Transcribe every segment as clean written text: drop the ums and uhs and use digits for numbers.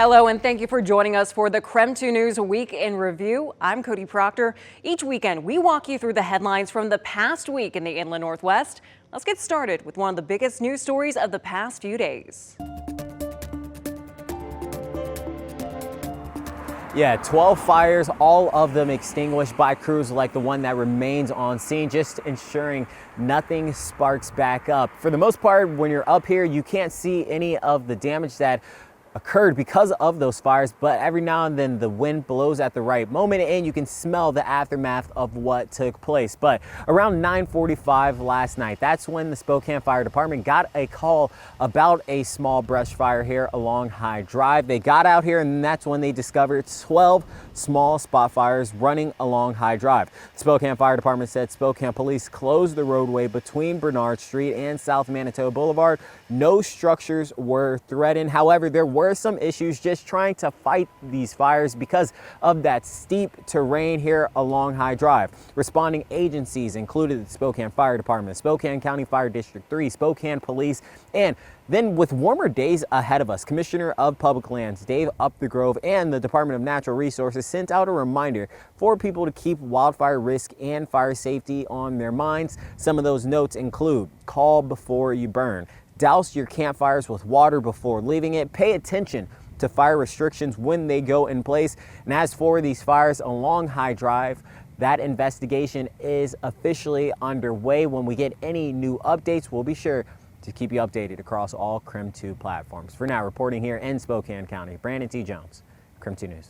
Hello and thank you for joining us for the KREM 2 News Week in Review. I'm Cody Proctor. Each weekend, we walk you through the headlines from the past week in the Inland Northwest. Let's get started with one of the biggest news stories of the past few days. Yeah, 12 fires, all of them extinguished by crews like the one that remains on scene, just ensuring nothing sparks back up. For the most part, when you're up here, you can't see any of the damage that occurred because of those fires, but every now and then the wind blows at the right moment and you can smell the aftermath of what took place. But around 9:45 last night, that's when the Spokane Fire Department got a call about a small brush fire here along High Drive. They got out here and that's when they discovered 12 small spot fires running along High Drive. The Spokane Fire Department said Spokane police closed the roadway between Bernard Street and South Manitou Boulevard. No structures were threatened. However, there were some issues just trying to fight these fires because of that steep terrain here along High Drive. Responding agencies included the Spokane Fire Department, Spokane County Fire District 3, Spokane Police, and then with warmer days ahead of us, Commissioner of Public Lands Dave Upthegrove and the Department of Natural Resources sent out a reminder for people to keep wildfire risk and fire safety on their minds. Some of those notes include call before you burn, douse your campfires with water before leaving it, pay attention to fire restrictions when they go in place. And as for these fires along High Drive, that investigation is officially underway. When we get any new updates, we'll be sure to keep you updated across all KREM 2 platforms. For now, reporting here in Spokane County, Brandon T. Jones, KREM 2 News.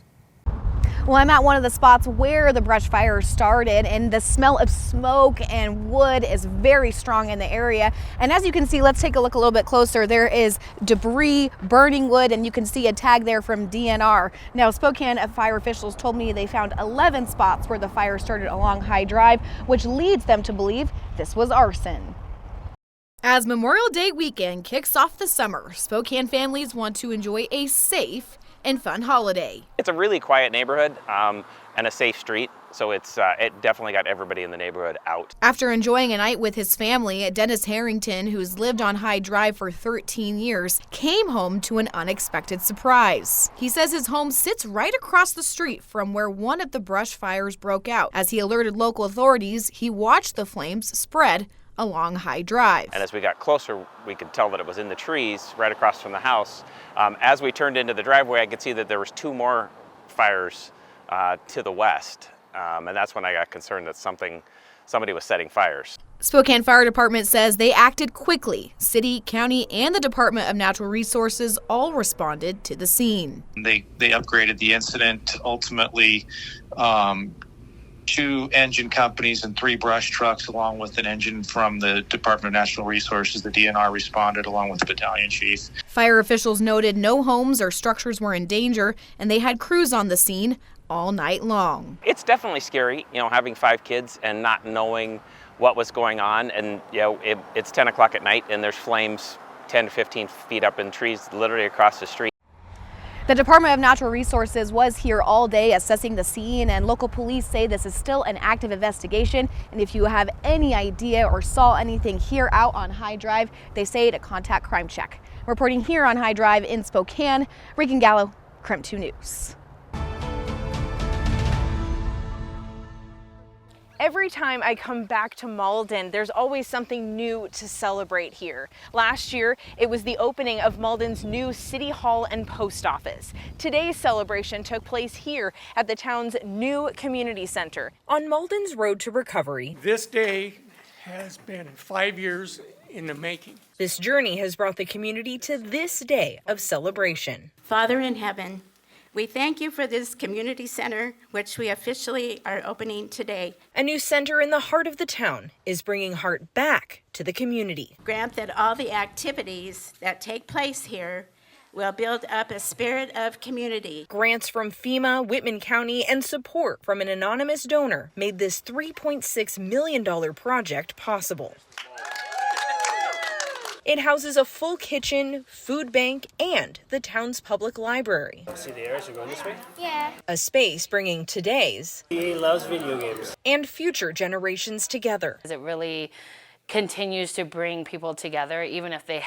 Well, I'm at one of the spots where the brush fire started, and the smell of smoke and wood is very strong in the area. And as you can see, let's take a look a little bit closer. There is debris, burning wood, and you can see a tag there from DNR. Now, Spokane fire officials told me they found 11 spots where the fire started along High Drive, which leads them to believe this was arson. As Memorial Day weekend kicks off the summer, Spokane families want to enjoy a safe and fun holiday. It's a really quiet neighborhood and a safe street, so it definitely got everybody in the neighborhood out. After enjoying a night with his family, Dennis Harrington, who's lived on High Drive for 13 years, came home to an unexpected surprise. He says his home sits right across the street from where one of the brush fires broke out. As he alerted local authorities, he watched the flames spread along High Drive. And as we got closer, we could tell that it was in the trees right across from the house. As we turned into the driveway, I could see that there was 2 more fires to the west. And that's when I got concerned that somebody was setting fires. Spokane Fire Department says they acted quickly. City, county, and the Department of Natural Resources all responded to the scene. They upgraded the incident. Ultimately, 2 engine companies and 3 brush trucks, along with an engine from the Department of Natural Resources, the DNR, responded along with the battalion chief. Fire officials noted no homes or structures were in danger, and they had crews on the scene all night long. It's definitely scary, having 5 kids and not knowing what was going on. And, it's 10 o'clock at night and there's flames 10 to 15 feet up in trees literally across the street. The Department of Natural Resources was here all day assessing the scene, and local police say this is still an active investigation. And if you have any idea or saw anything here out on High Drive, they say to contact Crime Check. Reporting here on High Drive in Spokane, Regan Gallo, KREM 2 News. Every time I come back to Malden, there's always something new to celebrate here. Last year, it was the opening of Malden's new City Hall and Post Office. Today's celebration took place here at the town's new community center on Malden's road to recovery. This day has been 5 years in the making. This journey has brought the community to this day of celebration. Father in heaven, we thank you for this community center, which we officially are opening today. A new center in the heart of the town is bringing heart back to the community. Grant that all the activities that take place here will build up a spirit of community. Grants from FEMA, Whitman County, and support from an anonymous donor made this $3.6 million project possible. It houses a full kitchen, food bank, and the town's public library. See the arrows are going this way? Yeah. A space bringing today's He loves video games and future generations together. It really continues to bring people together. Even if they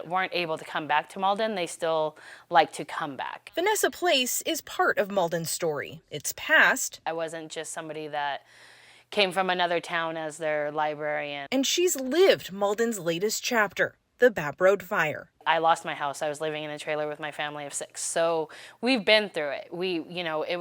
weren't able to come back to Malden, they still like to come back. Vanessa Place is part of Malden's story. Its past. I wasn't just somebody that came from another town as their librarian. And she's lived Malden's latest chapter, the Babb Road fire. I lost my house. I was living in a trailer with my family of 6. So we've been through it. It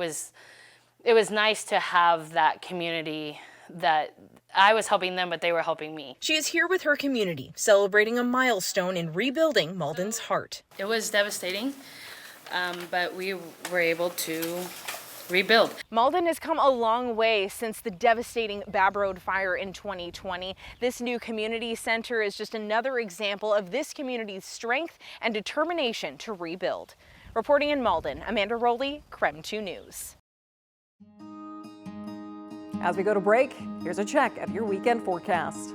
was nice to have that community that I was helping them, but they were helping me. She is here with her community, celebrating a milestone in rebuilding Malden's heart. It was devastating, but we were able to rebuild. Malden has come a long way since the devastating Babb Road fire in 2020. This new community center is just another example of this community's strength and determination to rebuild. Reporting in Malden, Amanda Rowley, KREM 2 News. As we go to break, here's a check of your weekend forecast.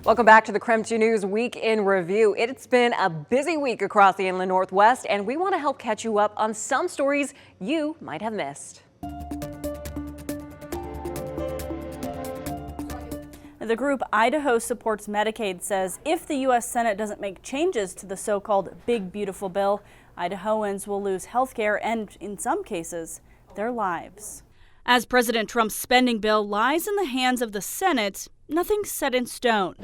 Welcome back to the KREM 2 News Week in Review. It's been a busy week across the Inland Northwest, and we want to help catch you up on some stories you might have missed. The group Idaho Supports Medicaid says if the U.S. Senate doesn't make changes to the so-called Big Beautiful Bill, Idahoans will lose health care and, in some cases, their lives. As President Trump's spending bill lies in the hands of the Senate, nothing's set in stone.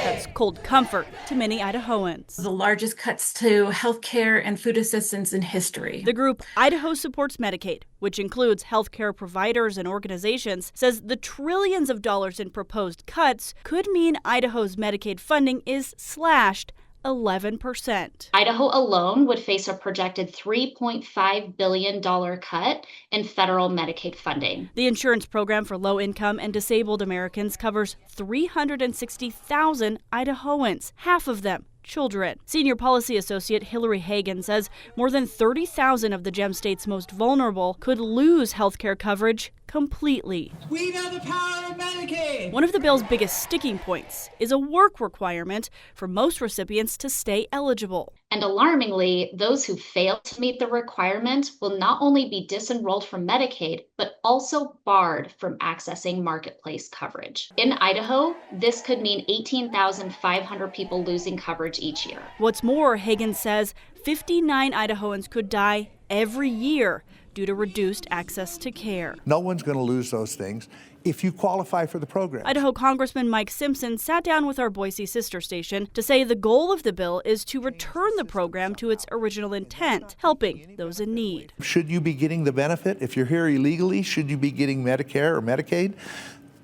That's cold comfort to many Idahoans. The largest cuts to health care and food assistance in history. The group Idaho Supports Medicaid, which includes healthcare providers and organizations, says the trillions of dollars in proposed cuts could mean Idaho's Medicaid funding is slashed 11%. Idaho alone would face a projected $3.5 billion cut in federal Medicaid funding. The insurance program for low-income and disabled Americans covers 360,000 Idahoans, half of them children. Senior policy associate Hillary Hagan says more than 30,000 of the Gem State's most vulnerable could lose health care coverage completely. We know the power of Medicaid. One of the bill's biggest sticking points is a work requirement for most recipients to stay eligible. And alarmingly, those who fail to meet the requirement will not only be disenrolled from Medicaid, but also barred from accessing marketplace coverage. In Idaho, this could mean 18,500 people losing coverage each year. What's more, Hagan says 59 Idahoans could die every year due to reduced access to care. No one's going to lose those things if you qualify for the program. Idaho Congressman Mike Simpson sat down with our Boise sister station to say the goal of the bill is to return the program to its original intent, helping those in need. Should you be getting the benefit? If you're here illegally, should you be getting Medicare or Medicaid?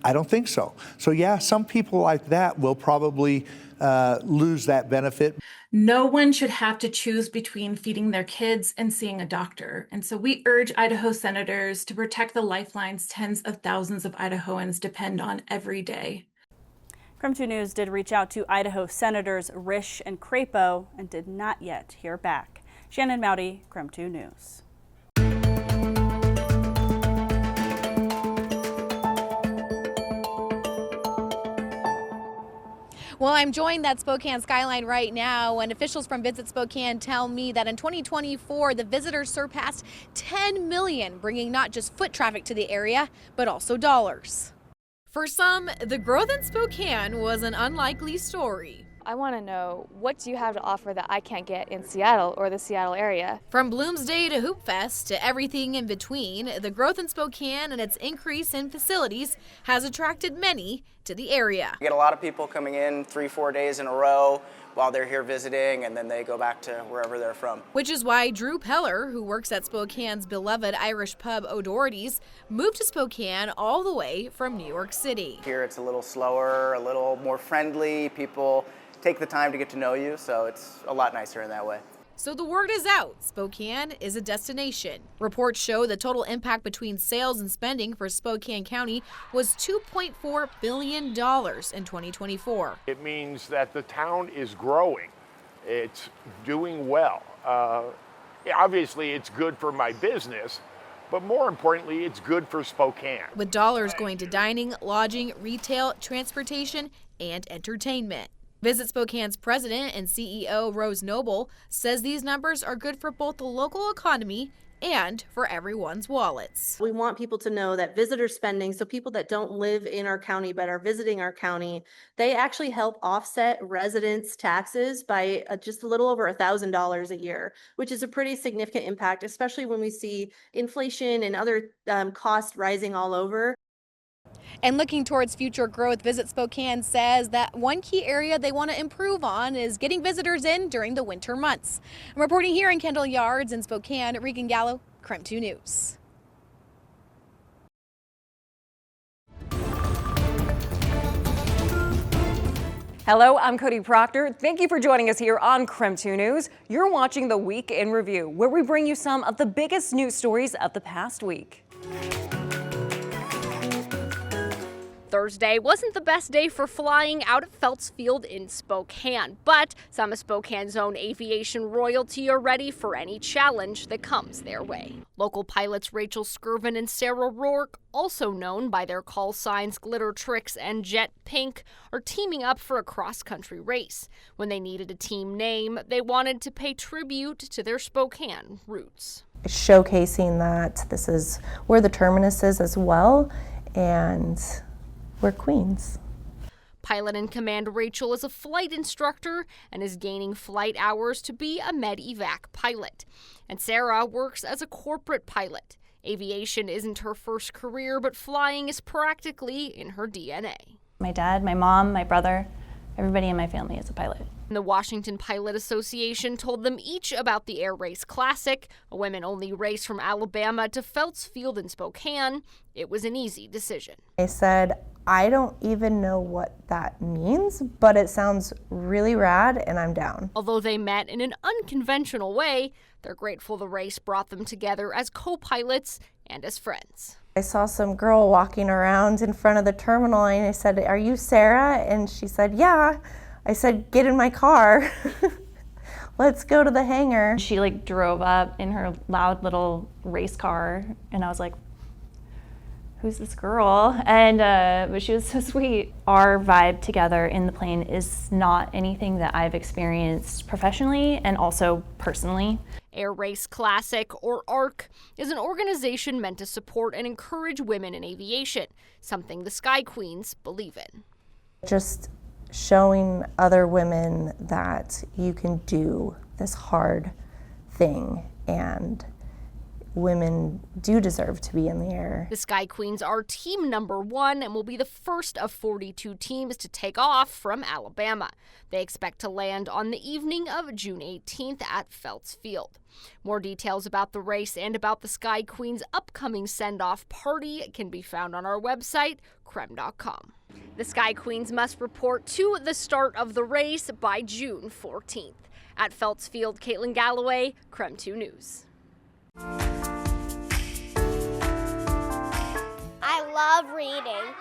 I don't think so. So yeah, some people like that will probably lose that benefit. No one should have to choose between feeding their kids and seeing a doctor. And so we urge Idaho senators to protect the lifelines tens of thousands of Idahoans depend on every day. KREM 2 News did reach out to Idaho Senators Risch and Crapo and did not yet hear back. Shannon Mowdy, KREM 2 News. Well, I'm joined at Spokane skyline right now, and officials from Visit Spokane tell me that in 2024, the visitors surpassed 10 million, bringing not just foot traffic to the area, but also dollars. For some, the growth in Spokane was an unlikely story. I want to know, what do you have to offer that I can't get in Seattle or the Seattle area? From Bloomsday to Hoop Fest to everything in between, the growth in Spokane and its increase in facilities has attracted many to the area. We get a lot of people coming in 3-4 days in a row while they're here visiting, and then they go back to wherever they're from. Which is why Drew Peller, who works at Spokane's beloved Irish pub O'Doherty's, moved to Spokane all the way from New York City. Here it's a little slower, a little more friendly. People take the time to get to know you, so it's a lot nicer in that way. So the word is out. Spokane is a destination. Reports show the total impact between sales and spending for Spokane County was $2.4 billion in 2024. It means that the town is growing. It's doing well. Obviously, it's good for my business, but more importantly, it's good for Spokane. With dollars going to dining, lodging, retail, transportation, and entertainment. Visit Spokane's president and CEO, Rose Noble, says these numbers are good for both the local economy and for everyone's wallets. We want people to know that visitor spending, so people that don't live in our county but are visiting our county, they actually help offset residents' taxes by just a little over $1,000 a year, which is a pretty significant impact, especially when we see inflation and other costs rising all over. And looking towards future growth, Visit Spokane says that one key area they want to improve on is getting visitors in during the winter months. I'm reporting here in Kendall Yards in Spokane, Regan Gallo, KREM 2 News. Hello, I'm Cody Proctor. Thank you for joining us here on KREM 2 News. You're watching the Week in Review, where we bring you some of the biggest news stories of the past week. Thursday wasn't the best day for flying out at Felts Field in Spokane, but some of Spokane's own aviation royalty are ready for any challenge that comes their way. Local pilots Rachel Skirvin and Sarah Rourke, also known by their call signs Glitter Tricks and Jet Pink, are teaming up for a cross-country race. When they needed a team name, they wanted to pay tribute to their Spokane roots. Showcasing that this is where the terminus is as well, and we're Queens. Pilot in command Rachel is a flight instructor and is gaining flight hours to be a med-evac pilot. And Sarah works as a corporate pilot. Aviation isn't her first career, but flying is practically in her DNA. My dad, my mom, my brother, everybody in my family is a pilot. The Washington Pilot Association told them each about the Air Race Classic, a women-only race from Alabama to Felts Field in Spokane. It was an easy decision. I said, I don't even know what that means, but it sounds really rad and I'm down. Although they met in an unconventional way, they're grateful the race brought them together as co-pilots and as friends. I saw some girl walking around in front of the terminal and I said, "Are you Sarah?" And she said, "Yeah." I said, "Get in my car. Let's go to the hangar." She drove up in her loud little race car and I was like, who's this girl? And but she was so sweet. Our vibe together in the plane is not anything that I've experienced professionally and also personally. Air Race Classic, or ARC, is an organization meant to support and encourage women in aviation, something the Sky Queens believe in. Just showing other women that you can do this hard thing, and women do deserve to be in the air. The Sky Queens are team number 1 and will be the first of 42 teams to take off from Alabama. They expect to land on the evening of June 18th at Felts Field. More details about the race and about the Sky Queens' upcoming send-off party can be found on our website, KREM.com. The Sky Queens must report to the start of the race by June 14th. At Felts Field, Caitlin Galloway, KREM 2 News. I love reading.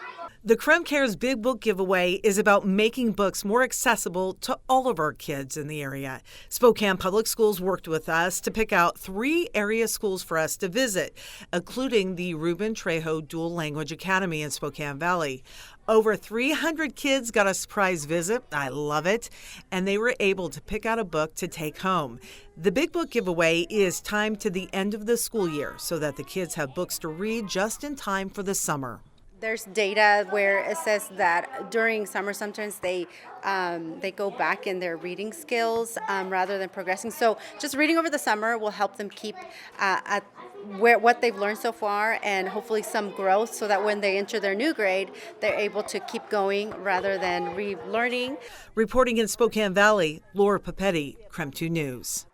The KREM Cares Big Book Giveaway is about making books more accessible to all of our kids in the area. Spokane Public Schools worked with us to pick out 3 area schools for us to visit, including the Ruben Trejo Dual Language Academy in Spokane Valley. Over 300 kids got a surprise visit. I love it. And they were able to pick out a book to take home. The Big Book Giveaway is timed to the end of the school year so that the kids have books to read just in time for the summer. There's data where it says that during summer sometimes they go back in their reading skills rather than progressing. So just reading over the summer will help them keep at what they've learned so far, and hopefully some growth, so that when they enter their new grade, they're able to keep going rather than relearning. Reporting in Spokane Valley, Laura Papetti, KREM 2 News.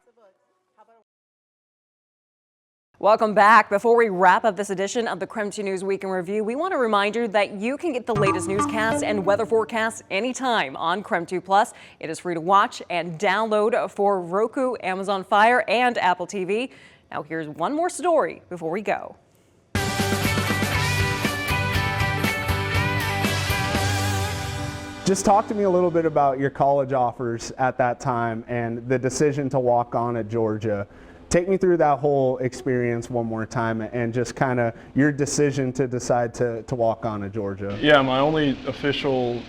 Welcome back. Before we wrap up this edition of the KREM 2 News Week in Review, we want to remind you that you can get the latest newscasts and weather forecasts anytime on KREM 2 Plus. It is free to watch and download for Roku, Amazon Fire, and Apple TV. Now here's one more story before we go. Just talk to me a little bit about your college offers at that time and the decision to walk on at Georgia. Take me through that whole experience one more time and just kind of your decision to decide to walk on at Georgia. Yeah, my only official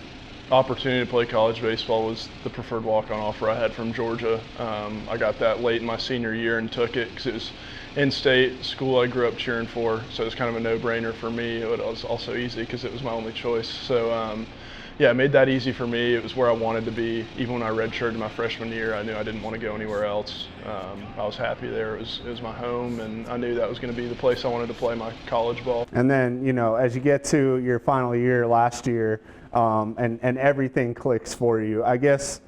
opportunity to play college baseball was the preferred walk-on offer I had from Georgia. I got that late in my senior year and took it because it was in-state school I grew up cheering for, so it was kind of a no-brainer for me. It was also easy because it was my only choice. So yeah, it made that easy for me. It was where I wanted to be. Even when I redshirted my freshman year, I knew I didn't want to go anywhere else. I was happy there. It was my home, and I knew that was going to be the place I wanted to play my college ball. And then, you know, as you get to your final year last year, and everything clicks for you, I guess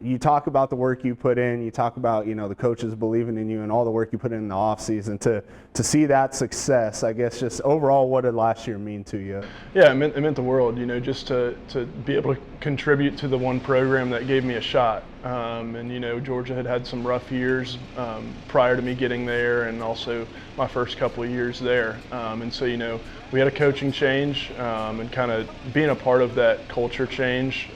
you talk about the work you put in, you talk about, you know, the coaches believing in you and all the work you put in the off season to see that success. I guess just overall, what did last year mean to you? Yeah, it meant the world, you know, just to be able to contribute to the one program that gave me a shot. And, you know, Georgia had some rough years prior to me getting there, and also my first couple of years there. And so, you know, we had a coaching change, and kind of being a part of that culture change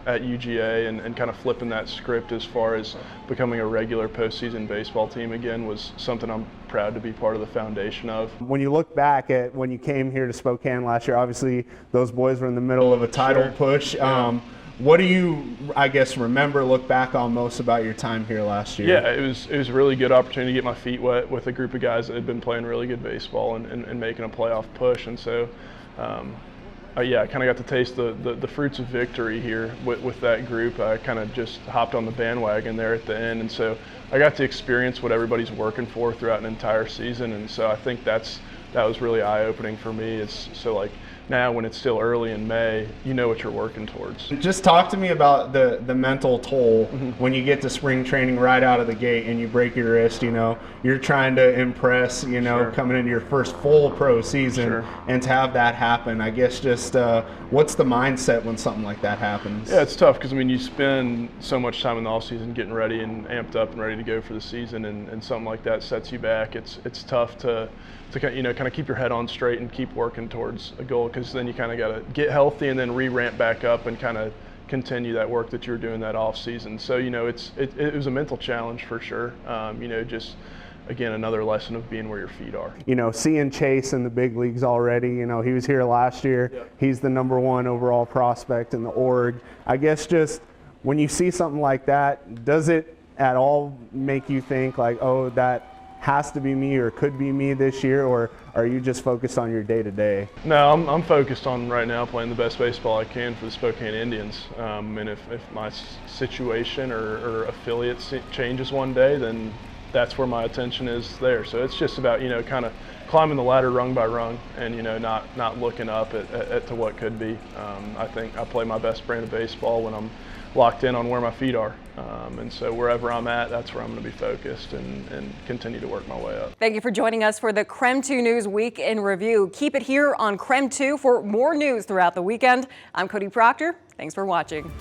at UGA and kind of flipping that script as far as becoming a regular postseason baseball team again was something I'm proud to be part of the foundation of. When you look back at when you came here to Spokane last year, obviously those boys were in the middle of a title push. Yeah. What do you, I guess, look back on most about your time here last year? Yeah, it was a really good opportunity to get my feet wet with a group of guys that had been playing really good baseball and making a playoff push. And so, yeah, I kind of got to taste the fruits of victory here with that group. I kind of just hopped on the bandwagon there at the end. And so I got to experience what everybody's working for throughout an entire season. And so I think that was really eye-opening for me. It's so like, now when it's still early in May, you know what you're working towards. Just talk to me about the mental toll when you get to spring training right out of the gate and you break your wrist. You know, you're trying to impress, you know, coming into your first full pro season, and to have that happen. I guess just what's the mindset when something like that happens? Yeah, it's tough because, I mean, you spend so much time in the offseason getting ready and amped up and ready to go for the season, and something like that sets you back. It's tough to you know, kind of keep your head on straight and keep working towards a goal, because then you kind of got to get healthy and then re-ramp back up and kind of continue that work that you were doing that off season. So, you know, it was a mental challenge for sure. You know, just again, another lesson of being where your feet are. You know, seeing Chase in the big leagues already, you know, he was here last year. Yep. He's the #1 overall prospect in the org. I guess just when you see something like that, does it at all make you think like, oh, that has to be me or could be me this year, or are you just focused on your day-to-day? No, I'm focused on right now playing the best baseball I can for the Spokane Indians. And if my situation or affiliate changes one day, then that's where my attention is there. So it's just about, you know, kind of climbing the ladder rung by rung and, you know, not looking up at to what could be. I think I play my best brand of baseball when I'm locked in on where my feet are. And so wherever I'm at, that's where I'm going to be focused and continue to work my way up. Thank you for joining us for the KREM 2 News Week in Review. Keep it here on KREM 2 for more news throughout the weekend. I'm Cody Proctor. Thanks for watching.